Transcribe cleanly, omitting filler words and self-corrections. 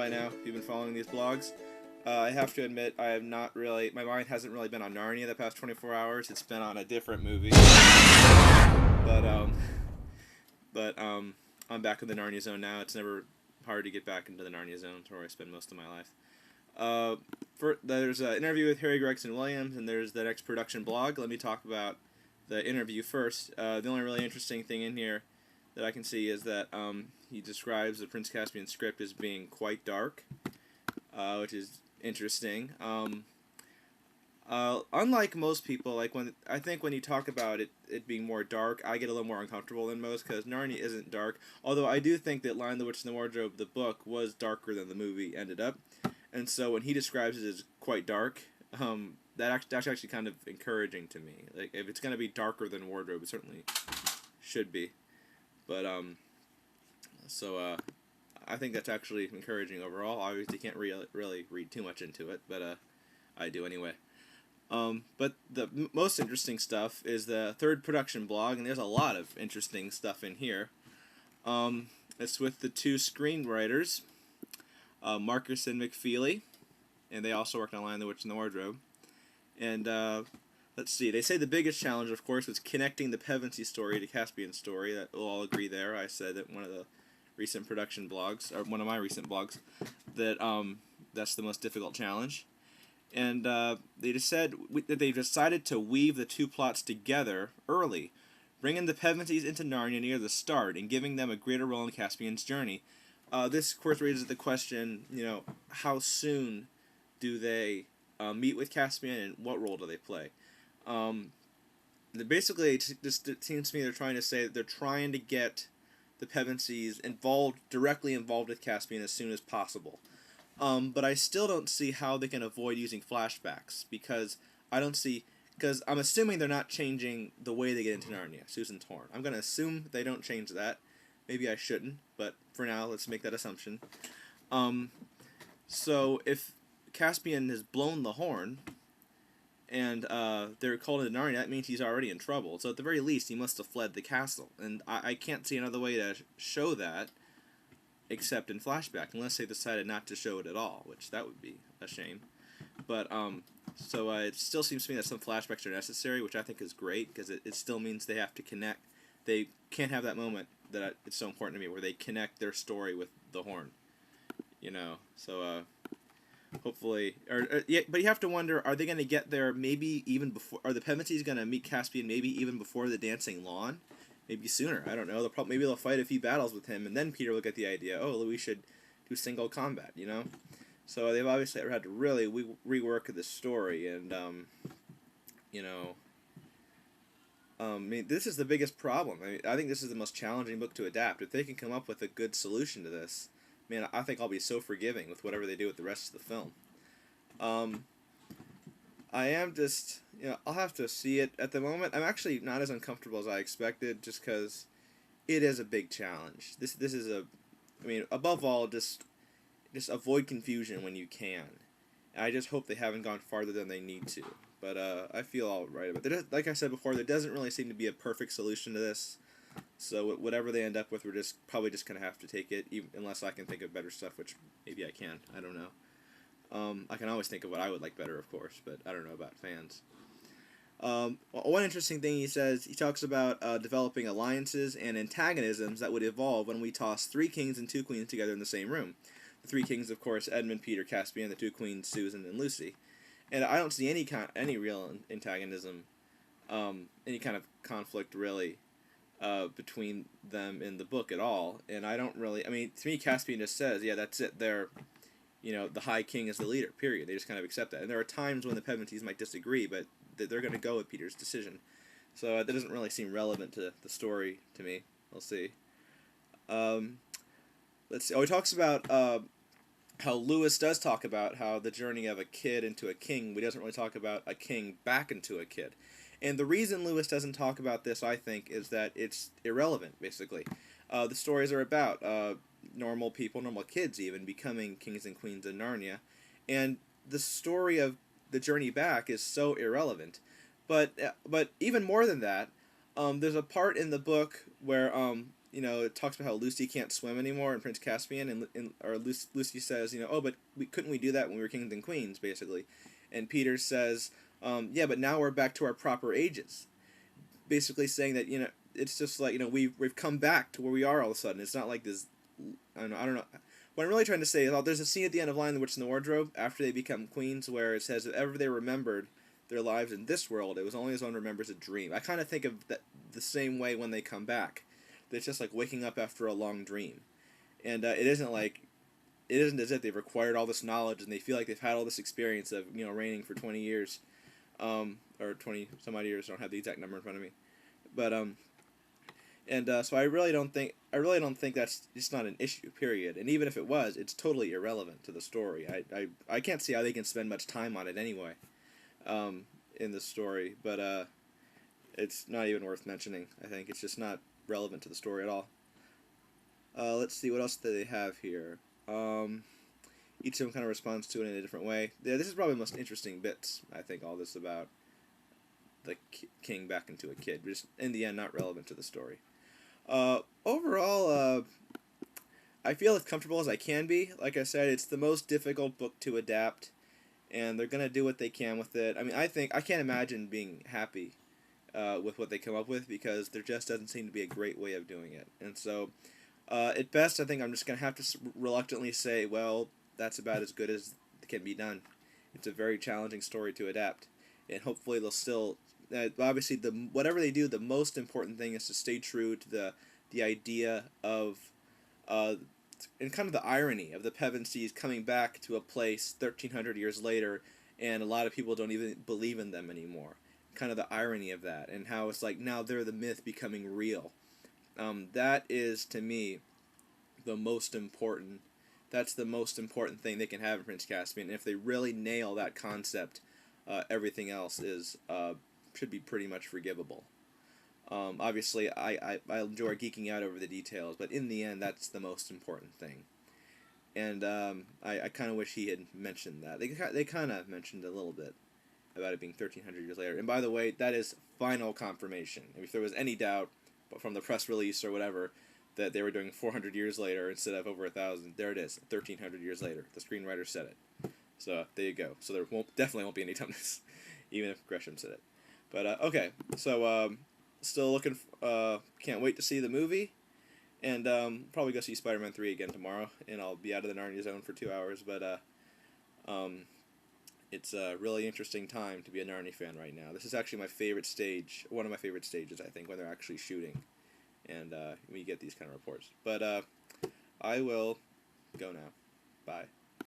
by now, if you've been following these blogs. I have to admit, I have not really, my mind hasn't really been on Narnia the past 24 hours. It's been on a different movie. But I'm back in the Narnia zone now. It's never hard to get back into the Narnia zone. It's where I spend most of my life. There's an interview with Harry Gregson Williams, and there's the next production blog. Let me talk about the interview first. The only really interesting thing in here that I can see is that he describes the Prince Caspian script as being quite dark, which is interesting. Unlike most people, like when you talk about it being more dark, I get a little more uncomfortable than most because Narnia isn't dark. Although I do think that Lion, the Witch, and the Wardrobe, the book, was darker than the movie ended up, and so when he describes it as quite dark, that's actually kind of encouraging to me. Like if it's gonna be darker than Wardrobe, it certainly should be. But I think that's actually encouraging overall. Obviously, can't really read too much into it, but I do anyway. But the most interesting stuff is the third production blog, and there's a lot of interesting stuff in here. It's with the two screenwriters, Marcus and McFeely, and they also worked on Lion, the Witch, and the Wardrobe. And let's see, they say the biggest challenge, of course, was connecting the Pevensey story to Caspian's story. That we'll all agree there. I said that one of the recent production blogs, or one of my recent blogs, that that's the most difficult challenge. And they just said that they decided to weave the two plots together early, bringing the Pevensies into Narnia near the start and giving them a greater role in Caspian's journey. This, of course, raises the question, how soon do they meet with Caspian and what role do they play? Basically, it seems to me they're trying to say that they're trying to get the Pevensies directly involved with Caspian as soon as possible. But I still don't see how they can avoid using flashbacks, because I'm assuming they're not changing the way they get into Narnia, Susan Torn. I'm going to assume they don't change that. Maybe I shouldn't, but for now, let's make that assumption. So if Caspian has blown the horn, and they're called into Narnia, that means he's already in trouble. So at the very least, he must have fled the castle. And I can't see another way to show that except in flashback, unless they decided not to show it at all, which that would be a shame. But so it still seems to me that some flashbacks are necessary, which I think is great, because it still means they have to connect. They can't have that moment that it's so important to me, where they connect their story with the horn. So hopefully, yeah, but you have to wonder: are they going to get there maybe even before? Are the Pevensies going to meet Caspian maybe even before the Dancing Lawn? Maybe sooner. I don't know. Maybe they'll fight a few battles with him, and then Peter will get the idea. Oh, we should do single combat. So they've obviously had to really rework this story, and this is the biggest problem. I think this is the most challenging book to adapt. If they can come up with a good solution to this, man, I think I'll be so forgiving with whatever they do with the rest of the film. I am just, I'll have to see it. At the moment, I'm actually not as uncomfortable as I expected, just because it is a big challenge. This is above all, just avoid confusion when you can. I just hope they haven't gone farther than they need to. But I feel all right about it. Like I said before, there doesn't really seem to be a perfect solution to this. So whatever they end up with, we're probably just going to have to take it, unless I can think of better stuff, which maybe I can. I don't know. I can always think of what I would like better, of course, but I don't know about fans. One interesting thing he says, he talks about developing alliances and antagonisms that would evolve when we toss 3 kings and 2 queens together in the same room. The 3 kings, of course, Edmund, Peter, Caspian, the 2 queens, Susan, and Lucy. And I don't see any real antagonism, any kind of conflict, really, between them in the book at all. And I don't really, to me, Caspian just says, yeah, that's it, they're, the High King is the leader, period. They just kind of accept that. And there are times when the Pevensies might disagree, but they're going to go with Peter's decision. So that doesn't really seem relevant to the story to me. We'll see. Let's see. Oh, he talks about how Lewis does talk about how the journey of a kid into a king, but he doesn't really talk about a king back into a kid. And the reason Lewis doesn't talk about this, I think, is that it's irrelevant, basically. The stories are about normal people, normal kids even, becoming kings and queens in Narnia. And the story of the journey back is so irrelevant. But even more than that, there's a part in the book where it talks about how Lucy can't swim anymore in Prince Caspian, or Lucy says, oh, but couldn't we do that when we were kings and queens, basically, and Peter says, yeah, but now we're back to our proper ages, basically saying that it's just like we've come back to where we are all of a sudden. It's not like this. I don't know. What I'm really trying to say is, there's a scene at the end of Lion, the Witch, and the Wardrobe after they become queens where it says if ever they remembered their lives in this world, it was only as one remembers a dream. I kind of think of that the same way when they come back. It's just like waking up after a long dream, and it isn't as if they've acquired all this knowledge and they feel like they've had all this experience of reigning for 20 years, or 20 some odd years. I don't have the exact number in front of me, but so I really don't think that's just not an issue, period. And even if it was, it's totally irrelevant to the story. I can't see how they can spend much time on it anyway, in the story. But it's not even worth mentioning. I think it's just not relevant to the story at all. Let's see, what else do they have here? Each of them kind of responds to it in a different way. Yeah, this is probably the most interesting bits, I think, all this about the king back into a kid. But just, in the end, not relevant to the story. Overall, I feel as comfortable as I can be. Like I said, it's the most difficult book to adapt, and they're going to do what they can with it. I mean, I can't imagine being happy with what they come up with, because there just doesn't seem to be a great way of doing it. And so, at best, I think I'm just going to have to reluctantly say, well, that's about as good as can be done. It's a very challenging story to adapt, and hopefully they'll still... obviously, whatever they do, the most important thing is to stay true to the idea of, and kind of the irony of the Pevensies coming back to a place 1,300 years later, and a lot of people don't even believe in them anymore. Kind of the irony of that, and how it's like now they're the myth becoming real. That is, to me, the most important. That's the most important thing they can have in Prince Caspian. And if they really nail that concept, everything else should be pretty much forgivable. Obviously, I enjoy geeking out over the details, but in the end, that's the most important thing. And I kind of wish he had mentioned that. They kind of mentioned a little bit about it being 1,300 years later. And by the way, that is final confirmation. If there was any doubt from the press release or whatever that they were doing 400 years later instead of over 1,000, there it is, 1,300 years later. The screenwriter said it. So there you go. So there definitely won't be any dumbness, even if Gresham said it. But okay, so still looking. Can't wait to see the movie, and probably go see Spider-Man 3 again tomorrow, and I'll be out of the Narnia zone for 2 hours. But it's a really interesting time to be a Narnia fan right now. This is actually my favorite stage, one of my favorite stages, I think, when they're actually shooting, and we get these kind of reports. But I will go now. Bye.